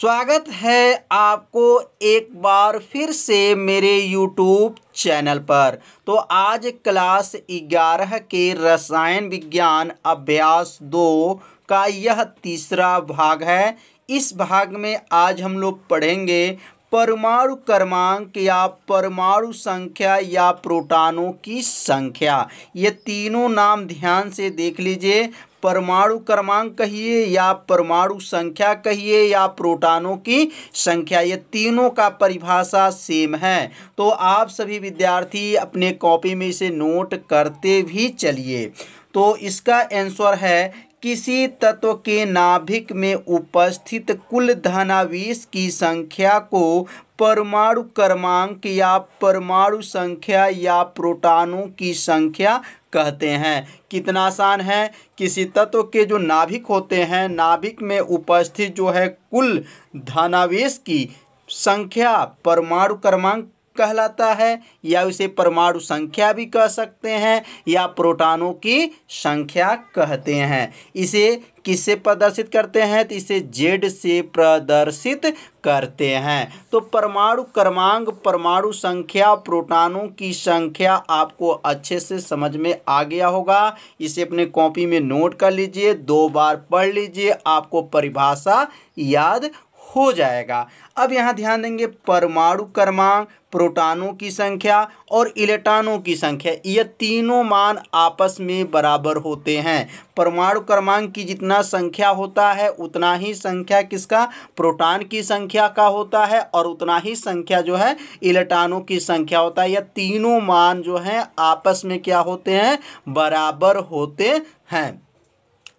स्वागत है आपको एक बार फिर से मेरे YouTube चैनल पर। तो आज क्लास 11 के रसायन विज्ञान अभ्यास 2 का यह तीसरा भाग है। इस भाग में आज हम लोग पढ़ेंगे परमाणु क्रमांक या परमाणु संख्या या प्रोटॉनों की संख्या। ये तीनों नाम ध्यान से देख लीजिए। परमाणु क्रमांक कहिए या परमाणु संख्या कहिए या प्रोटॉनों की संख्या, ये तीनों का परिभाषा सेम है। तो आप सभी विद्यार्थी अपने कॉपी में इसे नोट करते भी चलिए। तो इसका आंसर है किसी तत्व के नाभिक में उपस्थित कुल धनावेश की संख्या को परमाणु क्रमांक या परमाणु संख्या या प्रोटॉनों की संख्या कहते हैं। कितना आसान है। किसी तत्व के जो नाभिक होते हैं, नाभिक में उपस्थित जो है कुल धनावेश की संख्या परमाणु क्रमांक कहलाता है, या उसे परमाणु संख्या भी कह सकते हैं या प्रोटॉनों की संख्या कहते हैं। इसे किससे प्रदर्शित करते हैं? तो इसे Z से प्रदर्शित करते हैं। तो परमाणु क्रमांक, परमाणु संख्या, प्रोटॉनों की संख्या आपको अच्छे से समझ में आ गया होगा। इसे अपने कॉपी में नोट कर लीजिए, 2 बार पढ़ लीजिए, आपको परिभाषा याद हो जाएगा। अब यहाँ ध्यान देंगे, परमाणु क्रमांक, प्रोटॉनों की संख्या और इलेक्ट्रॉनों की संख्या, ये तीनों मान आपस में बराबर होते हैं। परमाणु क्रमांक की जितना संख्या होता है उतना ही संख्या किसका? प्रोटॉन की संख्या का होता है, और उतना ही संख्या जो है इलेक्ट्रॉनों की संख्या होता है। यह तीनों मान जो हैं आपस में क्या होते हैं? बराबर होते हैं।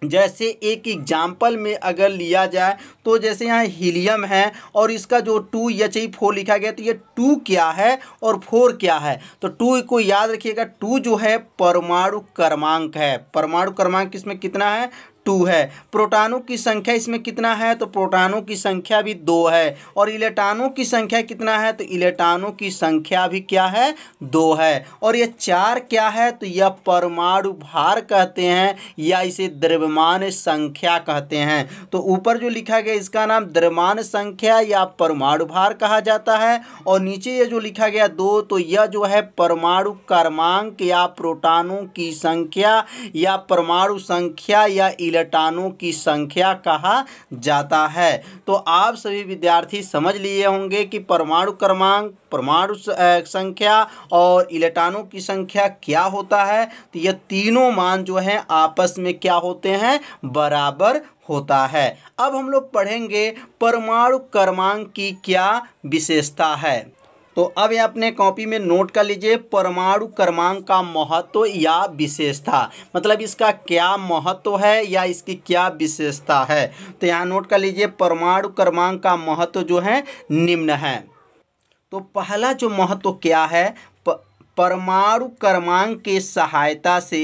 जैसे एक एग्जाम्पल में अगर लिया जाए तो जैसे यहाँ हीलियम है और इसका जो 2He4 लिखा गया, तो ये 2 क्या है और 4 क्या है? तो 2 को याद रखिएगा, 2 जो है परमाणु क्रमांक है। परमाणु क्रमांक इसमें कितना है? 2 है। प्रोटॉनों की संख्या इसमें कितना है? तो प्रोटॉनों की संख्या भी 2 है। और इलेक्ट्रॉनों की संख्या कितना है? तो इलेक्ट्रॉनों की संख्या भी क्या है? 2 है। और ये 4 क्या है? तो यह परमाणु भार कहते हैं, या इसे द्रव्यमान संख्या कहते हैं। तो ऊपर जो लिखा गया इसका नाम द्रव्यमान संख्या या परमाणु भार कहा जाता है, और नीचे ये जो लिखा गया 2, तो यह जो है परमाणु क्रमांक या प्रोटॉनों की संख्या या परमाणु संख्या या इलेक्ट्रॉनों की संख्या कहा जाता है। तो आप सभी विद्यार्थी समझ लिए होंगे कि परमाणु क्रमांक, परमाणु संख्या और इलेक्ट्रॉनों की संख्या क्या होता है। तो ये तीनों मान जो हैं आपस में क्या होते हैं? बराबर होता है। अब हम लोग पढ़ेंगे परमाणु क्रमांक की क्या विशेषता है। तो अब ये अपने कॉपी में नोट कर लीजिए, परमाणु क्रमांक का महत्व या विशेषता, मतलब इसका क्या महत्व है या इसकी क्या विशेषता है। तो यहाँ नोट कर लीजिए, परमाणु क्रमांक का महत्व जो है निम्न है। तो पहला जो महत्व क्या है? परमाणु क्रमांक के सहायता से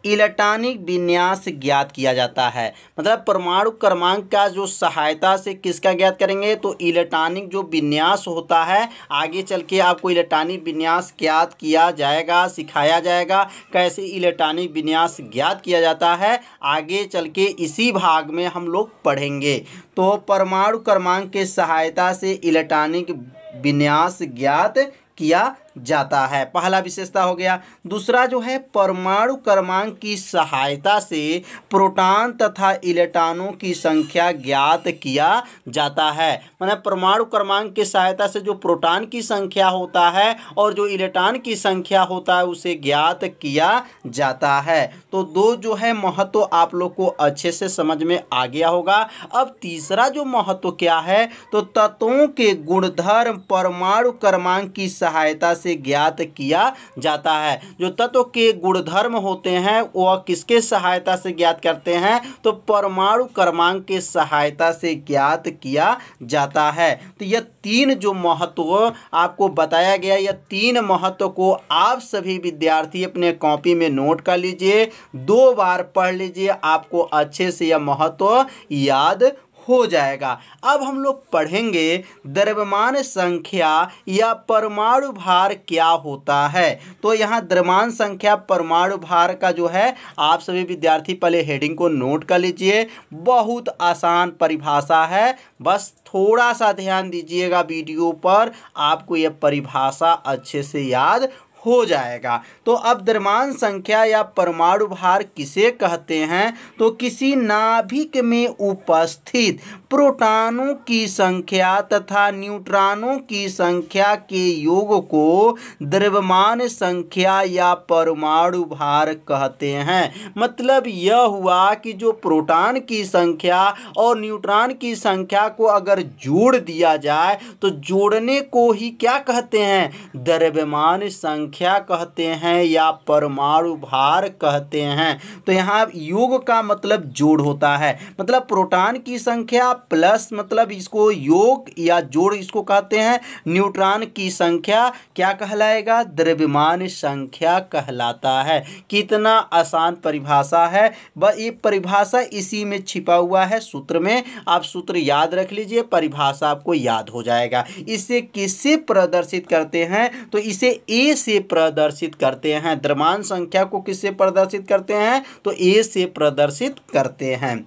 इलेक्ट्रॉनिक विन्यास ज्ञात किया जाता है। मतलब परमाणु क्रमांक का जो सहायता से किसका ज्ञात करेंगे? तो इलेक्ट्रॉनिक जो विन्यास होता है। आगे चल के आपको इलेक्ट्रॉनिक विन्यास ज्ञात किया जाएगा, सिखाया जाएगा कैसे इलेक्ट्रॉनिक विन्यास ज्ञात किया जाता है। आगे चल के इसी भाग में हम लोग पढ़ेंगे। तो परमाणु क्रमांक के सहायता से इलेक्ट्रॉनिक विन्यास ज्ञात किया जाता है, पहला विशेषता हो गया। दूसरा जो है, परमाणु क्रमांक की सहायता से प्रोटॉन तथा इलेक्ट्रॉनों की संख्या ज्ञात किया जाता है। मतलब परमाणु क्रमांक की सहायता से जो प्रोटॉन की संख्या होता है और जो इलेक्ट्रॉन की संख्या होता है उसे ज्ञात किया जाता है। तो 2 जो है महत्व आप लोग को अच्छे से समझ में आ गया होगा। अब तीसरा जो महत्व क्या है? तो तत्वों के गुणधर्म परमाणु क्रमांक की सहायता से ज्ञात किया जाता है। जो तत्व के गुणधर्म होते हैं वह किसके सहायता से ज्ञात करते हैं? तो परमाणु क्रमांक के सहायता से ज्ञात किया जाता है। तो यह 3 जो महत्व आपको बताया गया, यह 3 महत्व को आप सभी विद्यार्थी अपने कॉपी में नोट कर लीजिए, 2 बार पढ़ लीजिए, आपको अच्छे से यह महत्व याद हो जाएगा। अब हम लोग पढ़ेंगे द्रव्यमान संख्या या परमाणु भार क्या होता है। तो यहाँ द्रव्यमान संख्या परमाणु भार का जो है, आप सभी विद्यार्थी पहले हेडिंग को नोट कर लीजिए। बहुत आसान परिभाषा है, बस थोड़ा सा ध्यान दीजिएगा वीडियो पर, आपको यह परिभाषा अच्छे से याद हो जाएगा। तो अब द्रव्यमान संख्या या परमाणु भार किसे कहते हैं, तो किसी नाभिक में उपस्थित प्रोटॉनों की संख्या तथा न्यूट्रॉनों की संख्या के योग को द्रव्यमान संख्या या परमाणु भार कहते हैं। मतलब यह हुआ कि जो प्रोटॉन की संख्या और न्यूट्रॉन की संख्या को अगर जोड़ दिया जाए तो जोड़ने को ही क्या कहते हैं, द्रव्यमान संख्या कहते हैं या परमाणु भार कहते हैं। तो यहाँ योग का मतलब जोड़ होता है, मतलब प्रोटॉन की संख्या प्लस मतलब इसको योग या जोड़ इसको कहते हैं। न्यूट्रॉन की संख्या क्या कहलाएगा, द्रव्यमान संख्या कहलाता है। कितना आसान परिभाषा है, बस ये परिभाषा इसी में छिपा हुआ है सूत्र में। आप सूत्र याद रख लीजिए, परिभाषा आपको याद हो जाएगा। इसे किससे प्रदर्शित करते हैं, तो इसे ए से प्रदर्शित करते हैं। द्रव्यमान संख्या को किससे प्रदर्शित करते हैं, तो ए से प्रदर्शित करते हैं।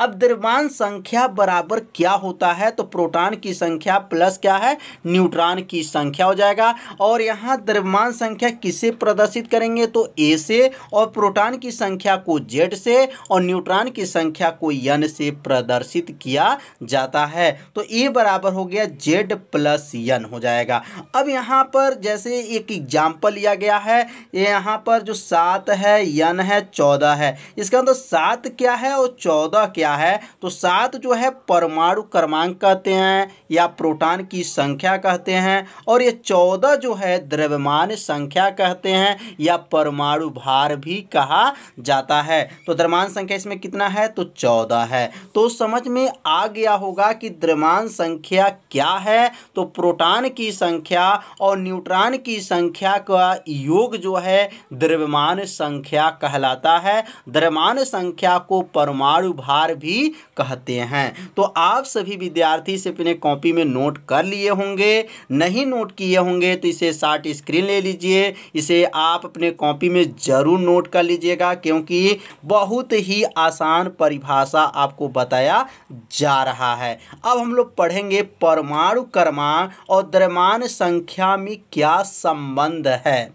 अब द्रव्यमान संख्या बराबर क्या होता है, तो प्रोटॉन की संख्या प्लस क्या है, न्यूट्रॉन की संख्या हो जाएगा। और यहाँ द्रव्यमान संख्या किससे प्रदर्शित करेंगे, तो ए से, और प्रोटॉन की संख्या को जेड से और न्यूट्रॉन की संख्या को एन से प्रदर्शित किया जाता है। तो ए बराबर हो गया जेड प्लस एन हो जाएगा। अब यहाँ पर जैसे एक एग्जाम्पल लिया गया है, यहाँ पर जो 7 है, एन है, 14 है। इसका मतलब 7 क्या है और 14 क्या है, तो 7 जो है परमाणु क्रमांक कहते हैं या प्रोटॉन की संख्या कहते हैं, और ये 14 जो है द्रव्यमान संख्या कहते हैं या परमाणु भार भी कहा जाता है। तो द्रव्यमान संख्या इसमें कितना है, तो 14 है। तो समझ में आ गया होगा कि द्रव्यमान संख्या क्या है, तो प्रोटॉन की संख्या और न्यूट्रॉन की संख्या का योग जो है द्रव्यमान संख्या कहलाता है। द्रव्यमान संख्या को परमाणु भार भी कहते हैं। तो आप सभी विद्यार्थी से अपने कॉपी में नोट कर लिए होंगे, नहीं नोट किए होंगे तो इसे शॉर्ट स्क्रीन ले लीजिए, इसे आप अपने कॉपी में जरूर नोट कर लीजिएगा, क्योंकि बहुत ही आसान परिभाषा आपको बताया जा रहा है। अब हम लोग पढ़ेंगे परमाणु क्रमांक और द्रव्यमान संख्या में क्या संबंध है।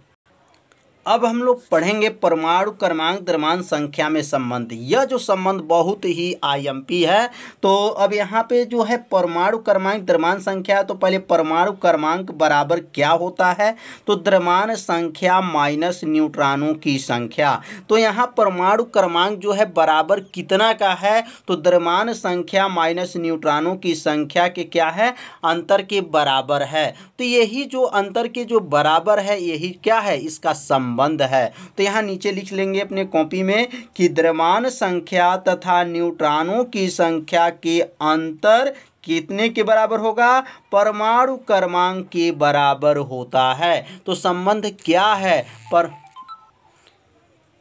अब हम लोग पढ़ेंगे परमाणु क्रमांक द्रव्यमान संख्या में संबंध। यह जो संबंध बहुत ही आईएमपी है। तो अब यहाँ पे जो है परमाणु क्रमांक द्रव्यमान संख्या, तो पहले परमाणु क्रमांक बराबर क्या होता है, तो द्रव्यमान संख्या माइनस न्यूट्रॉनों की संख्या। तो यहाँ परमाणु क्रमांक जो है बराबर कितना का है, तो द्रव्यमान संख्या माइनस न्यूट्रॉनों की संख्या के क्या है, अंतर के बराबर है। तो यही जो अंतर के जो बराबर है, यही क्या है, इसका संबंध है। तो यहाँ नीचे लिख लेंगे अपने कॉपी में कि द्रव्यमान संख्या तथा न्यूट्रॉनों की संख्या के अंतर कितने के बराबर होगा, परमाणु क्रमांक के बराबर होता है। तो संबंध क्या है, पर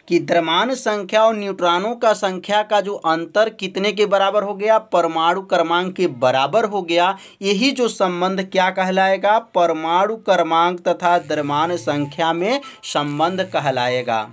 कि द्रव्यमान संख्या और न्यूट्रॉनों का संख्या का जो अंतर कितने के बराबर हो गया, परमाणु क्रमांक के बराबर हो गया। यही जो संबंध क्या कहलाएगा, परमाणु क्रमांक तथा द्रव्यमान संख्या में संबंध कहलाएगा।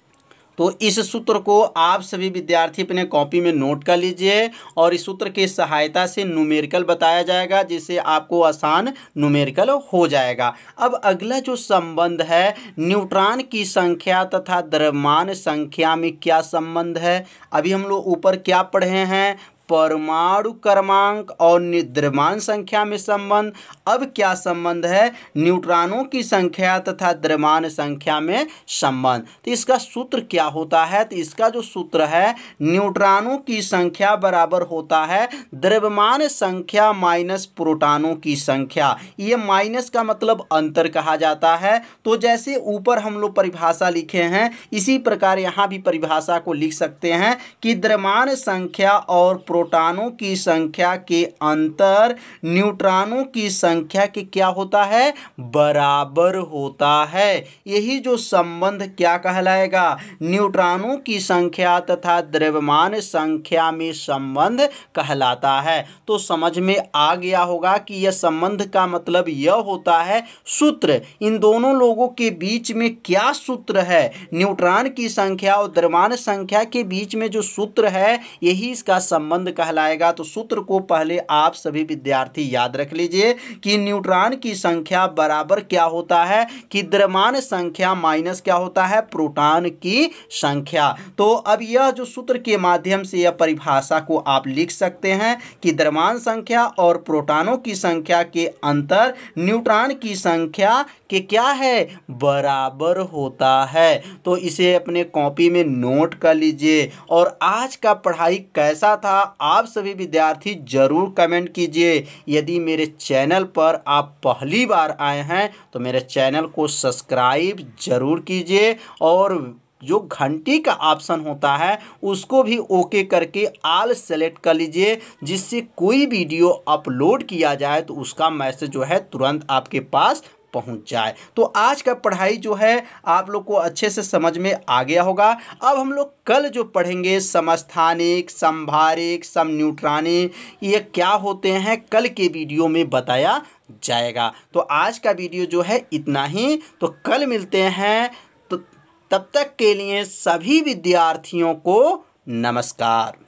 तो इस सूत्र को आप सभी विद्यार्थी अपने कॉपी में नोट कर लीजिए, और इस सूत्र की सहायता से न्यूमेरिकल बताया जाएगा, जिससे आपको आसान न्यूमेरिकल हो जाएगा। अब अगला जो संबंध है, न्यूट्रॉन की संख्या तथा द्रव्यमान संख्या में क्या संबंध है। अभी हम लोग ऊपर क्या पढ़े हैं, परमाणु क्रमांक और द्रव्यमान संख्या में संबंध। अब क्या संबंध है, न्यूट्रॉनों की संख्या तथा द्रव्यमान संख्या में संबंध। तो इसका सूत्र क्या होता है, तो इसका जो सूत्र है, न्यूट्रॉनों की संख्या बराबर होता है द्रव्यमान संख्या माइनस प्रोटॉनों की संख्या। ये माइनस का मतलब अंतर कहा जाता है। तो जैसे ऊपर हम लोग परिभाषा लिखे हैं, इसी प्रकार यहाँ भी परिभाषा को लिख सकते हैं कि द्रव्यमान संख्या और प्रोटॉनों की संख्या के अंतर न्यूट्रॉनों की संख्या के क्या होता है, बराबर होता है। यही जो संबंध क्या कहलाएगा, न्यूट्रॉनों की संख्या तथा द्रव्यमान संख्या में संबंध कहलाता है। तो समझ में आ गया होगा कि यह संबंध का मतलब यह होता है सूत्र, इन दोनों लोगों के बीच में क्या सूत्र है, न्यूट्रॉन की संख्या और द्रव्यमान संख्या के बीच में जो सूत्र है यही इसका संबंध कहलाएगा। तो सूत्र को पहले आप सभी विद्यार्थी याद रख लीजिए कि न्यूट्रॉन की संख्या बराबर क्या होता है कि द्रव्यमान संख्या माइनस क्या होता है, प्रोटॉन की संख्या। तो अब यह जो सूत्र के माध्यम से यह परिभाषा को आप लिख सकते हैं कि द्रव्यमान संख्या और प्रोटॉनों की संख्या के अंतर न्यूट्रॉन की संख्या के क्या है, बराबर होता है। तो इसे अपने कॉपी में नोट कर लीजिए। और आज का पढ़ाई कैसा था आप सभी विद्यार्थी जरूर कमेंट कीजिए। यदि मेरे चैनल पर आप पहली बार आए हैं तो मेरे चैनल को सब्सक्राइब जरूर कीजिए और जो घंटी का ऑप्शन होता है उसको भी ओके करके ऑल सेलेक्ट कर लीजिए, जिससे कोई वीडियो अपलोड किया जाए तो उसका मैसेज जो है तुरंत आपके पास पहुंच जाए। तो आज का पढ़ाई जो है आप लोग को अच्छे से समझ में आ गया होगा। अब हम लोग कल जो पढ़ेंगे समस्थानिक, समभारिक, समन्यूट्रॉनिक, ये क्या होते हैं कल के वीडियो में बताया जाएगा। तो आज का वीडियो जो है इतना ही, तो कल मिलते हैं। तो तब तक के लिए सभी विद्यार्थियों को नमस्कार।